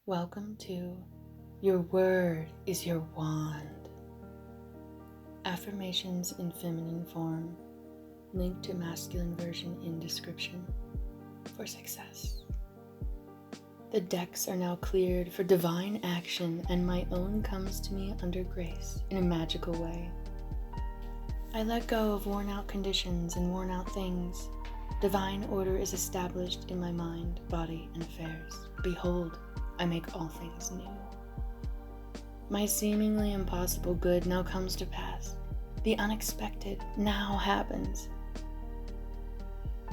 Welcome to Your Word is Your Wand. Affirmations in feminine form. Link to masculine version in description for success. The decks are now cleared for divine action, and my own comes to me under grace in a magical way. I let go of worn out conditions and worn out things. Divine order is established in my mind, body, and affairs. Behold, I make all things new. My seemingly impossible good now comes to pass. The unexpected now happens.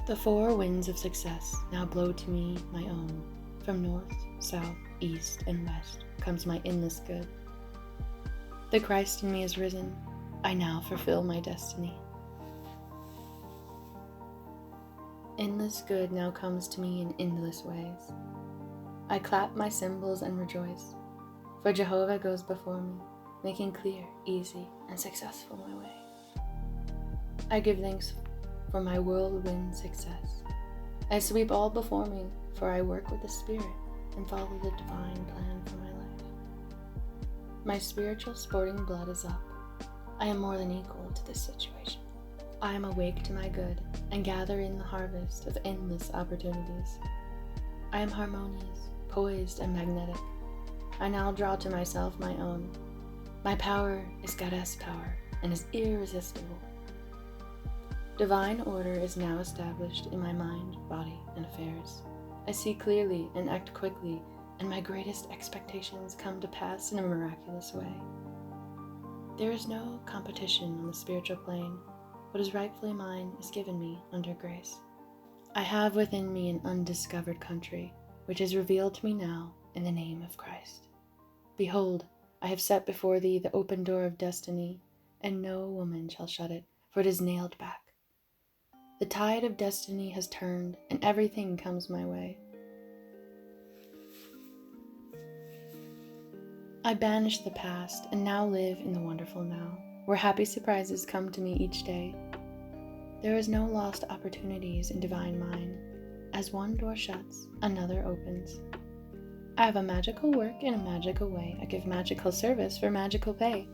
The four winds of success now blow to me my own. From north, south, east, and west comes my endless good. The Christ in me is risen. I now fulfill my destiny. Endless good now comes to me in endless ways. I clap my cymbals and rejoice, for Jehovah goes before me, making clear, easy, and successful my way. I give thanks for my whirlwind success. I sweep all before me, for I work with the Spirit and follow the divine plan for my life. My spiritual sporting blood is up. I am more than equal to this situation. I am awake to my good and gather in the harvest of endless opportunities. I am harmonious, poised, and magnetic. I now draw to myself my own. My power is goddess power and is irresistible. Divine order is now established in my mind, body, and affairs. I see clearly and act quickly, and my greatest expectations come to pass in a miraculous way. There is no competition on the spiritual plane. What is rightfully mine is given me under grace. I have within me an undiscovered country, which is revealed to me now in the name of Christ. Behold, I have set before thee the open door of destiny, and no woman shall shut it, for it is nailed back. The tide of destiny has turned, and everything comes my way. I banish the past and now live in the wonderful now, where happy surprises come to me each day. There is no lost opportunities in divine mind. As one door shuts, another opens. I have a magical work in a magical way. I give magical service for magical pay.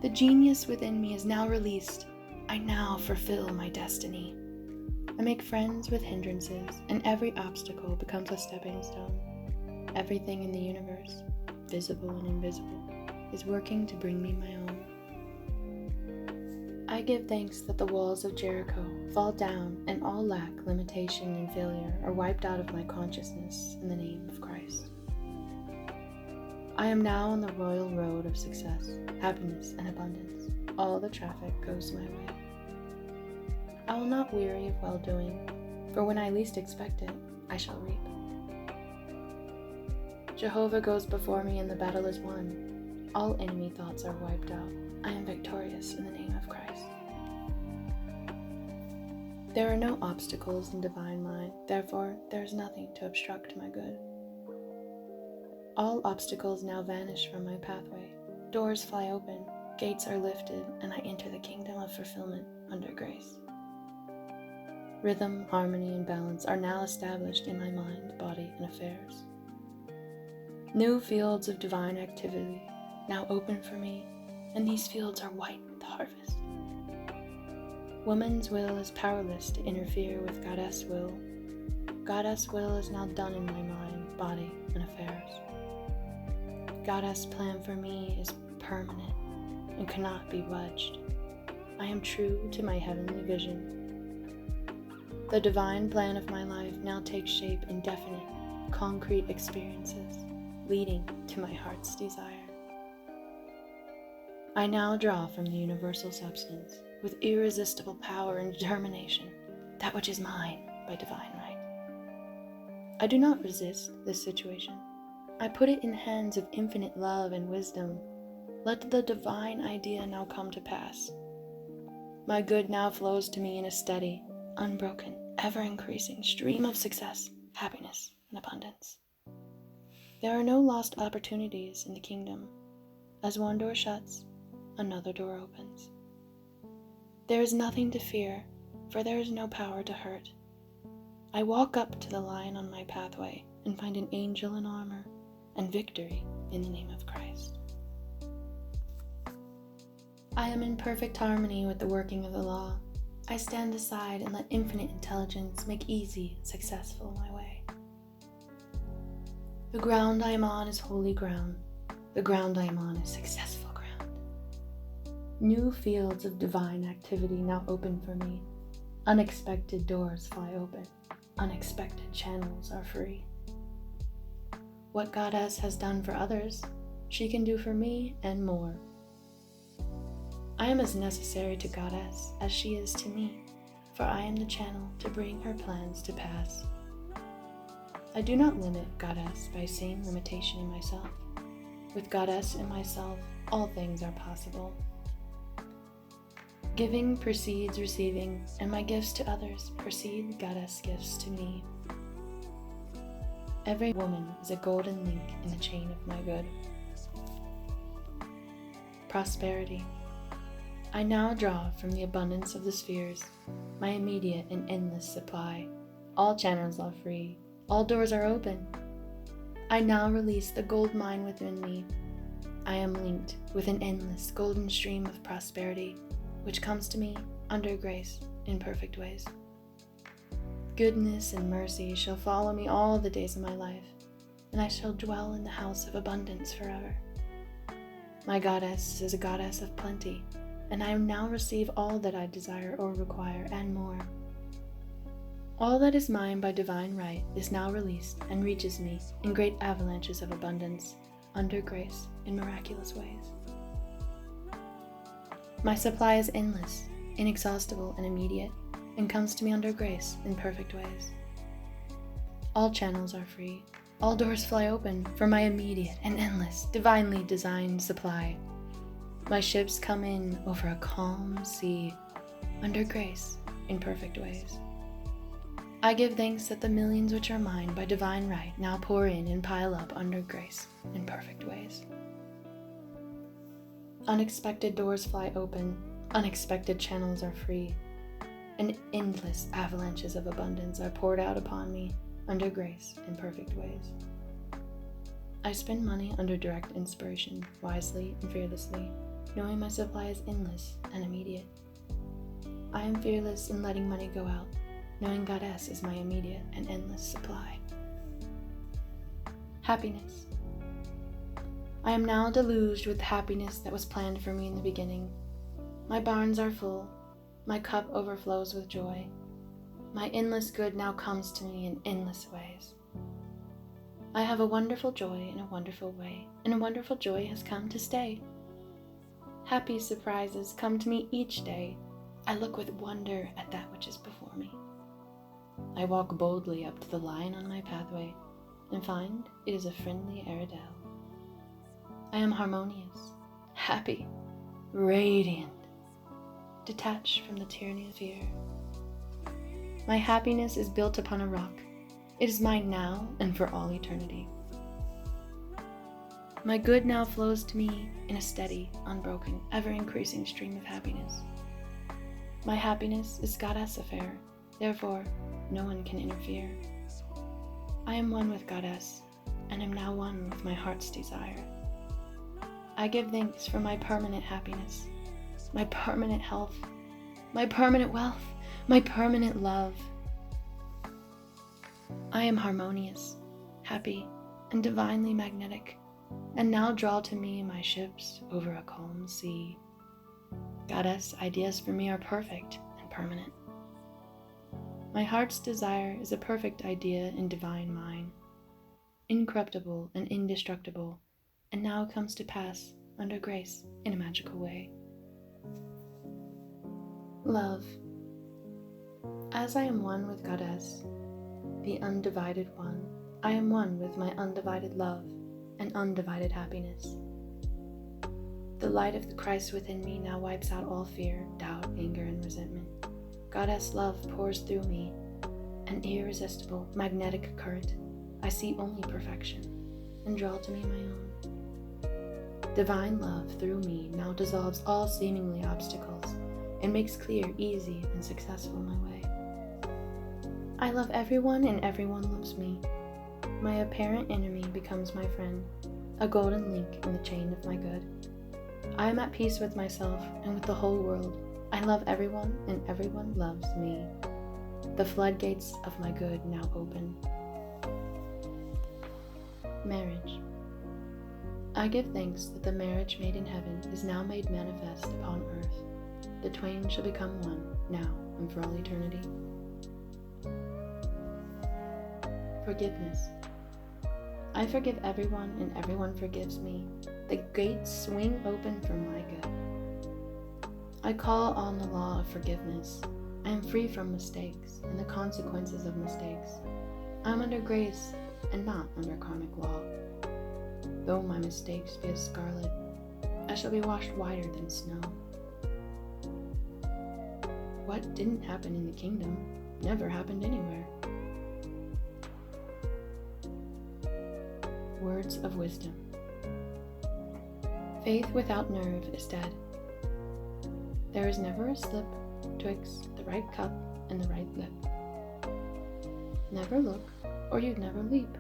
The genius within me is now released. I now fulfill my destiny. I make friends with hindrances, and every obstacle becomes a stepping stone. Everything in the universe, visible and invisible, is working to bring me my own. I give thanks that the walls of Jericho fall down, and all lack, limitation, and failure are wiped out of my consciousness in the name of Christ. I am now on the royal road of success, happiness, and abundance. All the traffic goes my way. I will not weary of well-doing, for when I least expect it, I shall reap. Jehovah goes before me, and the battle is won. All enemy thoughts are wiped out. I am victorious in the name of Christ. There are no obstacles in divine mind, therefore there is nothing to obstruct my good. All obstacles now vanish from my pathway. Doors fly open, gates are lifted, and I enter the kingdom of fulfillment under grace. Rhythm, harmony, and balance are now established in my mind, body, and affairs. New fields of divine activity now open for me, and these fields are white with harvest. Woman's will is powerless to interfere with Goddess will. Goddess will is now done in my mind, body, and affairs. Goddess plan for me is permanent and cannot be budged. I am true to my heavenly vision. The divine plan of my life now takes shape in definite, concrete experiences, leading to my heart's desire. I now draw from the universal substance, with irresistible power and determination, that which is mine by divine right. I do not resist this situation. I put it in hands of infinite love and wisdom. Let the divine idea now come to pass. My good now flows to me in a steady, unbroken, ever-increasing stream of success, happiness, and abundance. There are no lost opportunities in the kingdom. As one door shuts, another door opens. There is nothing to fear, for there is no power to hurt. I walk up to the lion on my pathway and find an angel in armor, and victory in the name of Christ. I am in perfect harmony with the working of the law. I stand aside and let infinite intelligence make easy and successful my way. The ground I am on is holy ground. The ground I am on is successful ground. New fields of divine activity now open for me. Unexpected doors fly open. Unexpected channels are free. What Goddess has done for others, she can do for me and more. I am as necessary to Goddess as she is to me, for I am the channel to bring her plans to pass. I do not limit Goddess by seeing limitation in myself. With Goddess in myself, all things are possible. Giving precedes receiving, and my gifts to others precede Goddess gifts to me. Every woman is a golden link in the chain of my good. Prosperity. I now draw from the abundance of the spheres, my immediate and endless supply. All channels are free, all doors are open. I now release the gold mine within me. I am linked with an endless golden stream of prosperity, which comes to me under grace in perfect ways. Goodness and mercy shall follow me all the days of my life, and I shall dwell in the house of abundance forever. My Goddess is a Goddess of plenty, and I now receive all that I desire or require and more. All that is mine by divine right is now released and reaches me in great avalanches of abundance, under grace in miraculous ways. My supply is endless, inexhaustible, and immediate, and comes to me under grace in perfect ways. All channels are free, all doors fly open for my immediate and endless, divinely designed supply. My ships come in over a calm sea, under grace in perfect ways. I give thanks that the millions which are mine by divine right now pour in and pile up under grace in perfect ways. Unexpected doors fly open, unexpected channels are free, and endless avalanches of abundance are poured out upon me under grace in perfect ways. I spend money under direct inspiration, wisely and fearlessly, knowing my supply is endless and immediate. I am fearless in letting money go out, knowing Goddess is my immediate and endless supply. Happiness. I am now deluged with the happiness that was planned for me in the beginning. My barns are full, my cup overflows with joy. My endless good now comes to me in endless ways. I have a wonderful joy in a wonderful way, and a wonderful joy has come to stay. Happy surprises come to me each day. I look with wonder at that which is before me. I walk boldly up to the lion on my pathway and find it is a friendly Airedale. I am harmonious, happy, radiant, detached from the tyranny of fear. My happiness is built upon a rock. It is mine now and for all eternity. My good now flows to me in a steady, unbroken, ever-increasing stream of happiness. My happiness is Goddess affair, therefore no one can interfere. I am one with Goddess, and am now one with my heart's desire. I give thanks for my permanent happiness, my permanent health, my permanent wealth, my permanent love. I am harmonious, happy, and divinely magnetic, and now draw to me my ships over a calm sea. Goddess ideas for me are perfect and permanent. My heart's desire is a perfect idea in divine mind, incorruptible and indestructible, and now comes to pass under grace in a magical way. Love. As I am one with Goddess, the undivided one, I am one with my undivided love and undivided happiness. The light of the Christ within me now wipes out all fear, doubt, anger, and resentment. Goddess love pours through me, an irresistible, magnetic current. I see only perfection and draw to me my own. Divine love through me now dissolves all seemingly obstacles and makes clear, easy, and successful my way. I love everyone and everyone loves me. My apparent enemy becomes my friend, a golden link in the chain of my good. I am at peace with myself and with the whole world. I love everyone, and everyone loves me. The floodgates of my good now open. Marriage. I give thanks that the marriage made in heaven is now made manifest upon earth. The twain shall become one, now and for all eternity. Forgiveness. I forgive everyone, and everyone forgives me. The gates swing open for my good. I call on the law of forgiveness. I am free from mistakes and the consequences of mistakes. I am under grace and not under karmic law. Though my mistakes be as scarlet, I shall be washed whiter than snow. What didn't happen in the kingdom never happened anywhere. Words of wisdom. Faith without nerve is dead. There is never a slip twixt the right cup and the right lip. Never look, or you'd never leap.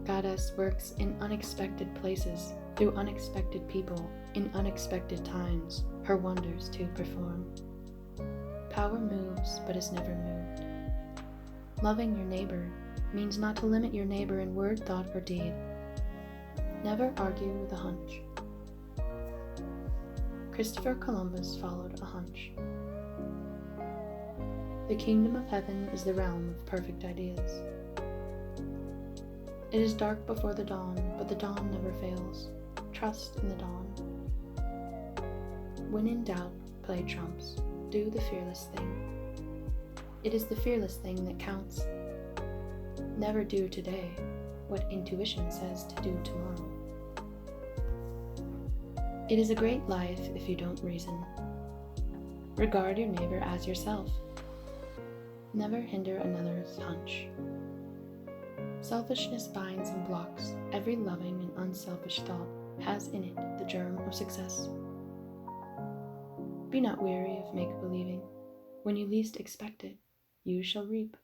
Goddess works in unexpected places, through unexpected people, in unexpected times, her wonders to perform. Power moves, but is never moved. Loving your neighbor means not to limit your neighbor in word, thought, or deed. Never argue with a hunch. Christopher Columbus followed a hunch. The kingdom of heaven is the realm of perfect ideas. It is dark before the dawn, but the dawn never fails. Trust in the dawn. When in doubt, play trumps. Do the fearless thing. It is the fearless thing that counts. Never do today what intuition says to do tomorrow. It is a great life if you don't reason. Regard your neighbor as yourself. Never hinder another's hunch. Selfishness binds and blocks. Every loving and unselfish thought has in it the germ of success. Be not weary of make-believing. When you least expect it, you shall reap.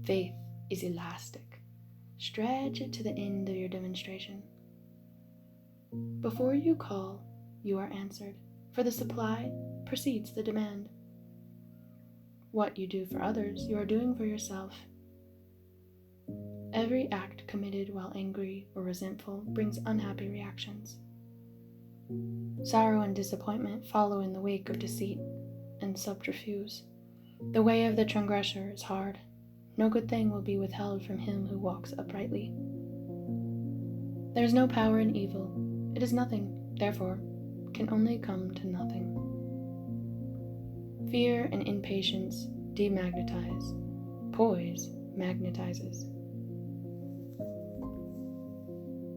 Faith is elastic. Stretch it to the end of your demonstration. Before you call, you are answered, for the supply precedes the demand. What you do for others, you are doing for yourself. Every act committed while angry or resentful brings unhappy reactions. Sorrow and disappointment follow in the wake of deceit and subterfuge. The way of the transgressor is hard. No good thing will be withheld from him who walks uprightly. There is no power in evil. It is nothing, therefore, can only come to nothing. Fear and impatience demagnetize. Poise magnetizes.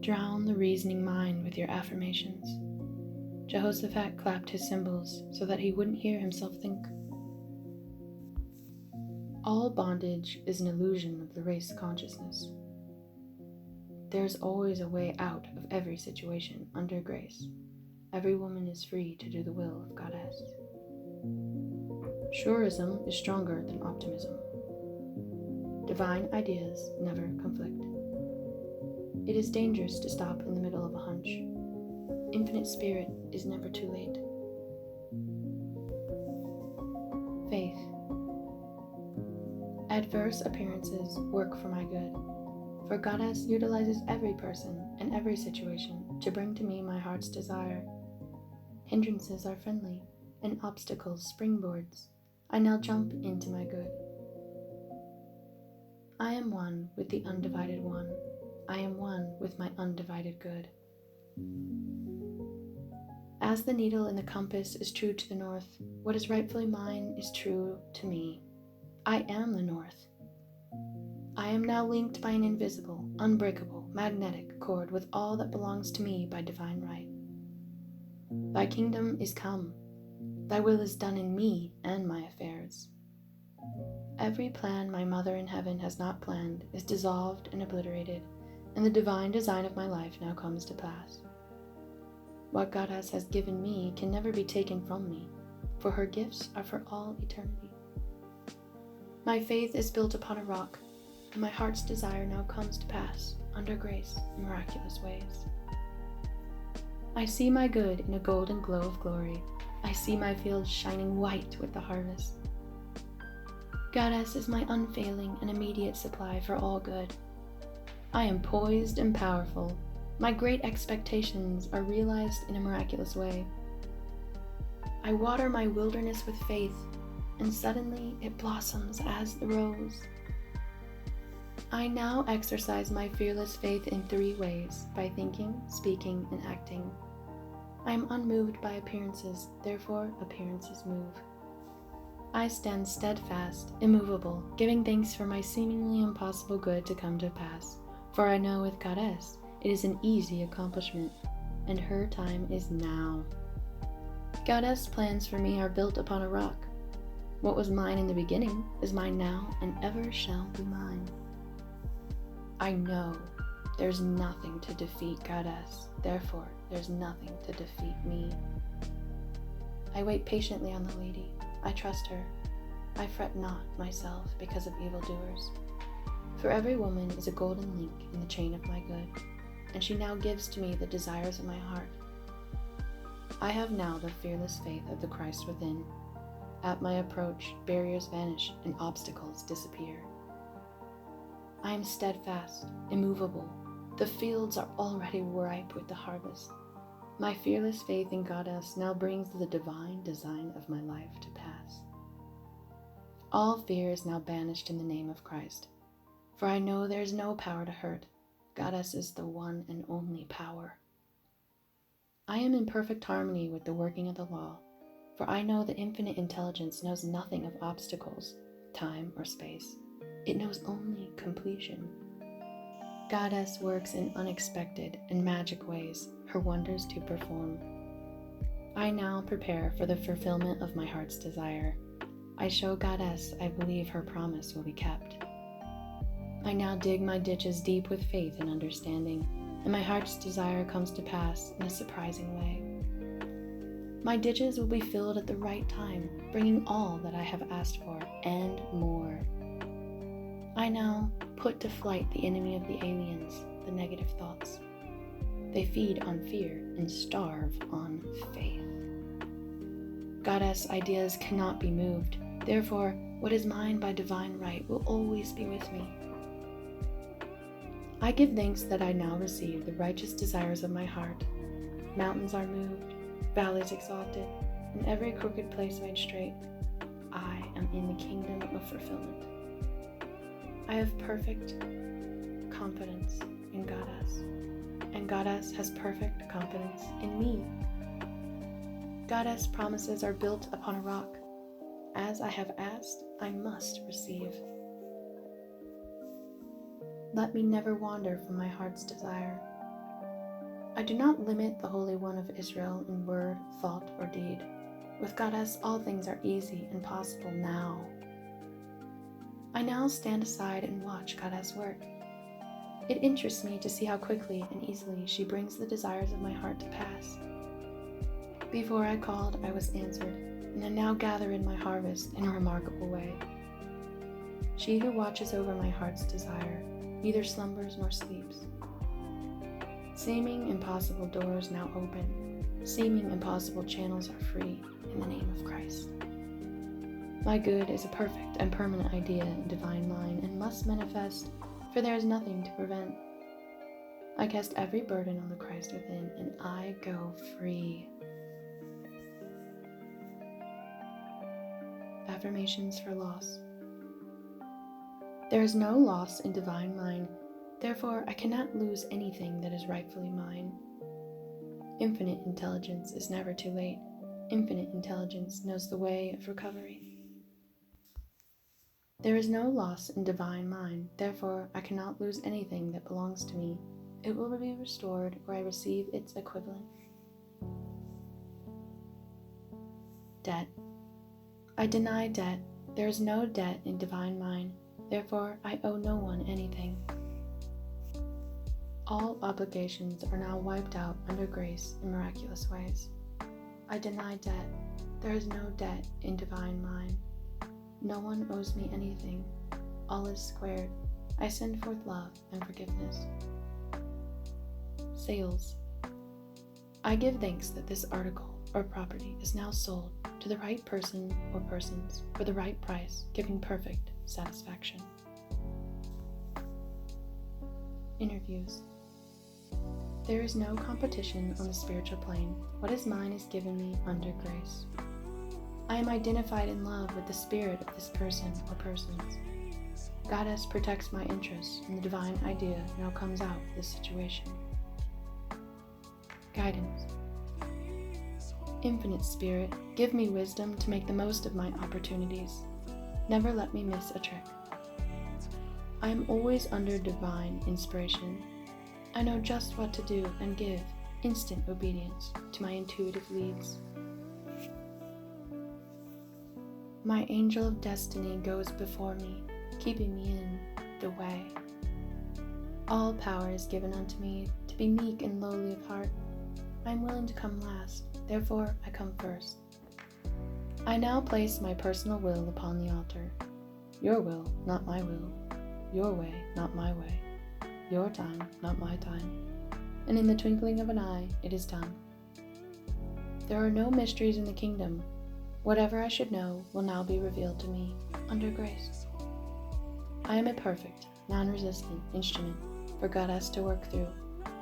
Drown the reasoning mind with your affirmations. Jehoshaphat clapped his cymbals so that he wouldn't hear himself think. All bondage is an illusion of the race consciousness. There is always a way out of every situation under grace. Every woman is free to do the will of Goddess. Surism is stronger than optimism. Divine ideas never conflict. It is dangerous to stop in the middle of a hunch. Infinite Spirit is never too late. Faith. Adverse appearances work for my good, for Goddess utilizes every person and every situation to bring to me my heart's desire. Hindrances are friendly, and obstacles springboards. I now jump into my good. I am one with the undivided one. I am one with my undivided good. As the needle in the compass is true to the north, what is rightfully mine is true to me. I am the north. I am now linked by an invisible, unbreakable, magnetic cord with all that belongs to me by divine right. Thy kingdom is come. Thy will is done in me and my affairs. Every plan my mother in heaven has not planned is dissolved and obliterated, and the divine design of my life now comes to pass. What Goddess has given me can never be taken from me, for her gifts are for all eternity. My faith is built upon a rock. and my heart's desire now comes to pass under grace in miraculous ways. I see my good in a golden glow of glory. I see my fields shining white with the harvest. Goddess is my unfailing and immediate supply for all good. I am poised and powerful. My great expectations are realized in a miraculous way. I water my wilderness with faith, and suddenly it blossoms as the rose. I now exercise my fearless faith in 3 ways: by thinking, speaking, and acting. I am unmoved by appearances, therefore appearances move. I stand steadfast, immovable, giving thanks for my seemingly impossible good to come to pass, for I know with Goddess it is an easy accomplishment, and her time is now. Goddess plans for me are built upon a rock. What was mine in the beginning is mine now and ever shall be mine. I know there's nothing to defeat Goddess, therefore there's nothing to defeat me. I wait patiently on the lady. I trust her. I fret not myself because of evildoers. For every woman is a golden link in the chain of my good, and she now gives to me the desires of my heart. I have now the fearless faith of the Christ within. At my approach, barriers vanish and obstacles disappear. I am steadfast, immovable. The fields are already ripe with the harvest. My fearless faith in Goddess now brings the divine design of my life to pass. All fear is now banished in the name of Christ, for I know there is no power to hurt. Goddess is the one and only power. I am in perfect harmony with the working of the law, for I know the infinite intelligence knows nothing of obstacles, time, or space. It knows only completion. Goddess works in unexpected and magic ways, her wonders to perform. I now prepare for the fulfillment of my heart's desire. I show Goddess I believe her promise will be kept. I now dig my ditches deep with faith and understanding, and my heart's desire comes to pass in a surprising way. My ditches will be filled at the right time, bringing all that I have asked for and more. I now put to flight the enemy of the aliens, the negative thoughts. They feed on fear and starve on faith. Goddess ideas cannot be moved, therefore what is mine by divine right will always be with me. I give thanks that I now receive the righteous desires of my heart. Mountains are moved, valleys exalted, and every crooked place made straight. I am in the kingdom of fulfillment. I have perfect confidence in Goddess, and Goddess has perfect confidence in me. Goddess promises are built upon a rock. As I have asked, I must receive. Let me never wander from my heart's desire. I do not limit the Holy One of Israel in word, thought, or deed. With Goddess, all things are easy and possible now. I now stand aside and watch Goddess work. It interests me to see how quickly and easily she brings the desires of my heart to pass. Before I called, I was answered, and I now gather in my harvest in a remarkable way. She who watches over my heart's desire neither slumbers nor sleeps. Seeming impossible doors now open. Seeming impossible channels are free in the name of Christ. My good is a perfect and permanent idea in divine mind and must manifest, for there is nothing to prevent. I cast every burden on the Christ within, and I go free. Affirmations for loss. There is no loss in divine mind, therefore I cannot lose anything that is rightfully mine. Infinite intelligence is never too late. Infinite intelligence knows the way of recovery. There is no loss in divine mind, therefore I cannot lose anything that belongs to me. It will be restored or I receive its equivalent. Debt. I deny debt. There is no debt in divine mind, therefore I owe no one anything. All obligations are now wiped out under grace in miraculous ways. I deny debt. There is no debt in divine mind. No one owes me anything. All is squared. I send forth love and forgiveness. Sales. I give thanks that this article or property is now sold to the right person or persons for the right price, giving perfect satisfaction. Interviews. There is no competition on the spiritual plane. What is mine is given me under grace. I am identified in love with the spirit of this person or persons. Goddess protects my interests, and the divine idea now comes out of this situation. Guidance. Infinite Spirit, give me wisdom to make the most of my opportunities. Never let me miss a trick. I am always under divine inspiration. I know just what to do and give instant obedience to my intuitive leads. My angel of destiny goes before me, keeping me in the way. All power is given unto me to be meek and lowly of heart. I am willing to come last, therefore I come first. I now place my personal will upon the altar. Your will, not my will. Your way, not my way. Your time, not my time. And in the twinkling of an eye, it is done. There are no mysteries in the kingdom. Whatever I should know will now be revealed to me under grace. I am a perfect, non-resistant instrument for Goddess to work through,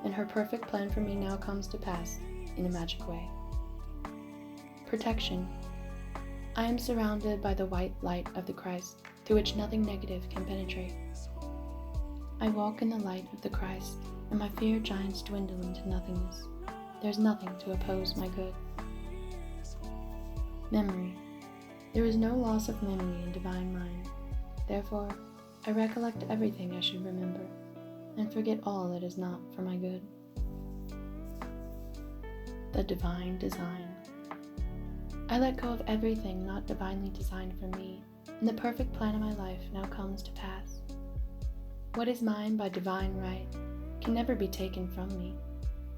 and her perfect plan for me now comes to pass in a magic way. Protection. I am surrounded by the white light of the Christ, through which nothing negative can penetrate. I walk in the light of the Christ, and my fear giants dwindle into nothingness. There is nothing to oppose my good. Memory. There is no loss of memory in divine mind. Therefore, I recollect everything I should remember, and forget all that is not for my good. The divine design. I let go of everything not divinely designed for me, and the perfect plan of my life now comes to pass. What is mine by divine right can never be taken from me.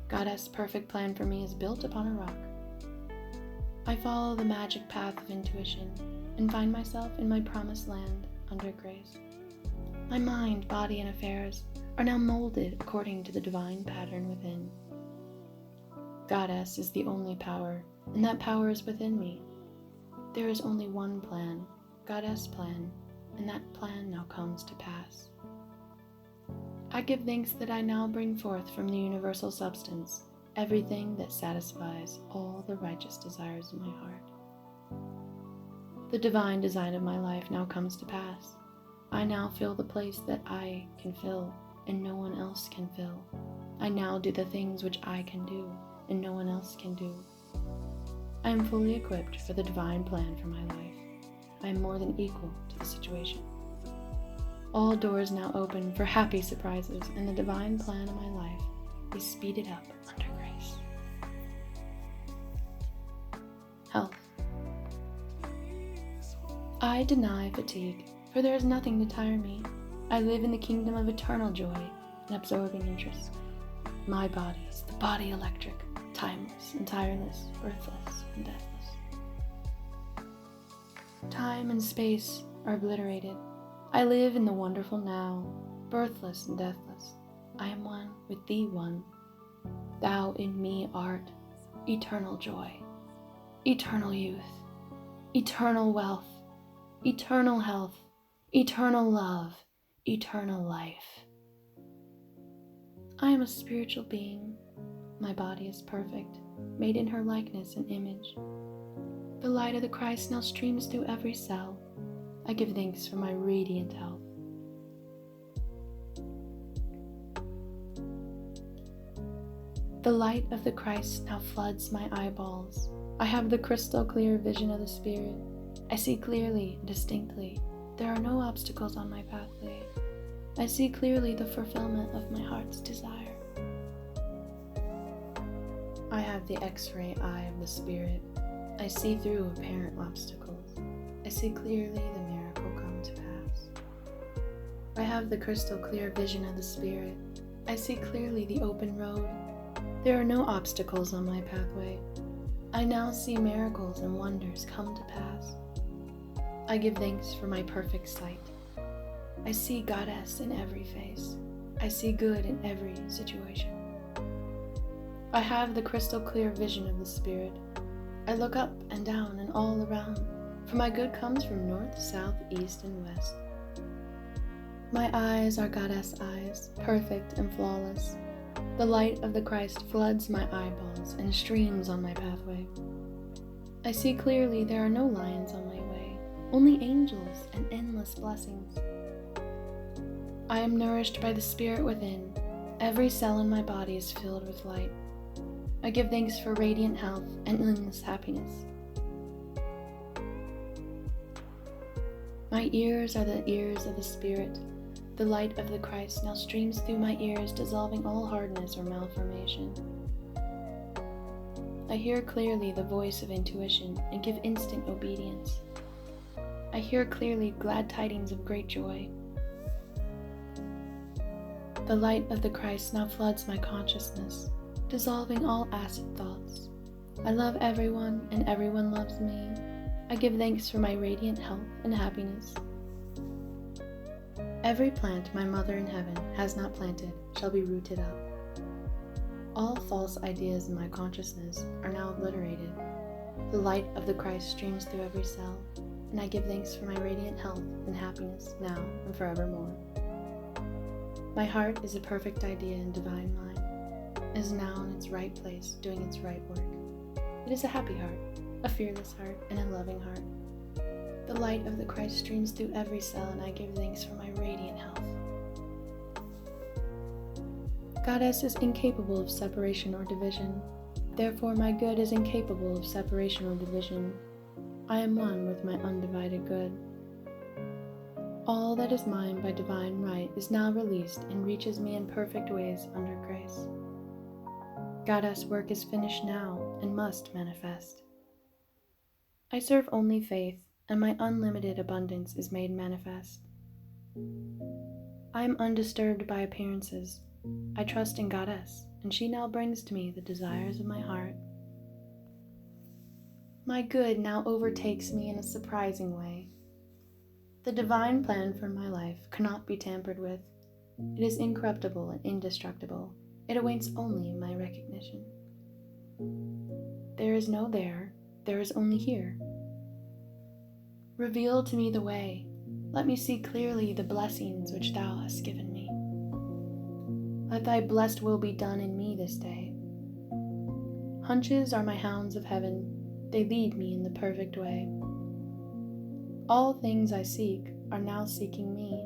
Goddess' perfect plan for me is built upon a rock. I follow the magic path of intuition and find myself in my promised land under grace. My mind, body, and affairs are now molded according to the divine pattern within. Goddess is the only power, and that power is within me. There is only one plan, Goddess' plan, and that plan now comes to pass. I give thanks that I now bring forth from the universal substance everything that satisfies all the righteous desires of my heart. The divine design of my life now comes to pass. I now fill the place that I can fill, and no one else can fill. I now do the things which I can do, and no one else can do. I am fully equipped for the divine plan for my life. I am more than equal to the situation. All doors now open for happy surprises, and the divine plan of my life is speeded up under grace. Health. I deny fatigue, for there is nothing to tire me. I live in the kingdom of eternal joy and absorbing interest. My body is the body electric, timeless and tireless, birthless and deathless. Time and space are obliterated. I live in the wonderful now, birthless and deathless. I am one with the One. Thou in me art eternal joy, eternal youth, eternal wealth, eternal health, eternal love, eternal life. I am a spiritual being. My body is perfect, made in her likeness and image. The light of the Christ now streams through every cell. I give thanks for my radiant health. The light of the Christ now floods my eyeballs. I have the crystal clear vision of the Spirit. I see clearly and distinctly. There are no obstacles on my pathway. I see clearly the fulfillment of my heart's desire. I have the X-ray eye of the Spirit. I see through apparent obstacles. I see clearly the miracle come to pass. I have the crystal clear vision of the Spirit. I see clearly the open road. There are no obstacles on my pathway. I now see miracles and wonders come to pass. I give thanks for my perfect sight. I see Goddess in every face. I see good in every situation. I have the crystal clear vision of the Spirit. I look up and down and all around, for my good comes from north, south, east, and west. My eyes are Goddess eyes, perfect and flawless. The light of the Christ floods my eyeballs and streams on my pathway. I see clearly there are no lions on my way, only angels and endless blessings. I am nourished by the Spirit within. Every cell in my body is filled with light. I give thanks for radiant health and endless happiness. My ears are the ears of the Spirit. The light of the Christ now streams through my ears, dissolving all hardness or malformation. I hear clearly the voice of intuition and give instant obedience. I hear clearly glad tidings of great joy. The light of the Christ now floods my consciousness, dissolving all acid thoughts. I love everyone and everyone loves me. I give thanks for my radiant health and happiness. Every plant my Mother in Heaven has not planted shall be rooted up. All false ideas in my consciousness are now obliterated. The light of the Christ streams through every cell, and I give thanks for my radiant health and happiness now and forevermore. My heart is a perfect idea and divine mind. It is now in its right place, doing its right work. It is a happy heart, a fearless heart, and a loving heart. The light of the Christ streams through every cell, and I give thanks for my radiant health. Goddess is incapable of separation or division. Therefore, my good is incapable of separation or division. I am one with my undivided good. All that is mine by divine right is now released and reaches me in perfect ways under grace. Goddess work is finished now and must manifest. I serve only faith, and my unlimited abundance is made manifest. I am undisturbed by appearances. I trust in Goddess, and she now brings to me the desires of my heart. My good now overtakes me in a surprising way. The divine plan for my life cannot be tampered with. It is incorruptible and indestructible. It awaits only my recognition. There is no there is only here. Reveal to me the way. Let me see clearly the blessings which thou hast given me. Let thy blessed will be done in me this day. Hunches are my hounds of heaven. They lead me in the perfect way. All things I seek are now seeking me.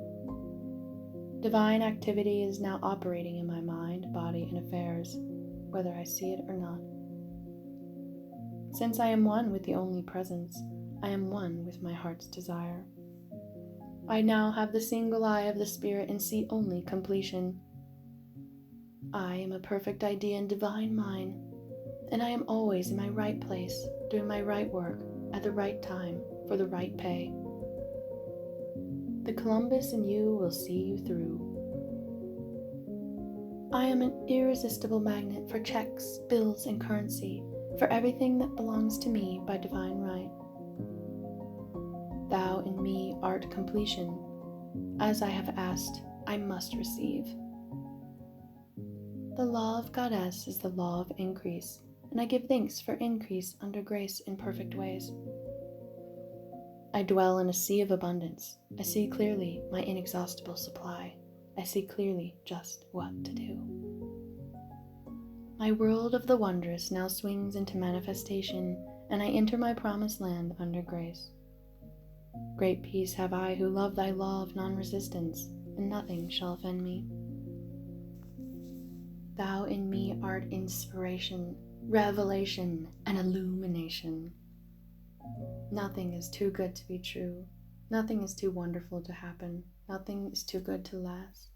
Divine activity is now operating in my mind, body, and affairs, whether I see it or not. Since I am one with the only presence, I am one with my heart's desire. I now have the single eye of the Spirit and see only completion. I am a perfect idea and divine mind, and I am always in my right place, doing my right work at the right time for the right pay. The Columbus in you will see you through. I am an irresistible magnet for checks, bills, and currency, for everything that belongs to me by divine right. Thou in me art completion. As I have asked, I must receive. The law of Goddess is the law of increase, and I give thanks for increase under grace in perfect ways. I dwell in a sea of abundance. I see clearly my inexhaustible supply. I see clearly just what to do. My world of the wondrous now swings into manifestation, and I enter my promised land under grace. Great peace have I who love thy law of non-resistance, and nothing shall offend me. Thou in me art inspiration, revelation, and illumination. Nothing is too good to be true. Nothing is too wonderful to happen. Nothing is too good to last.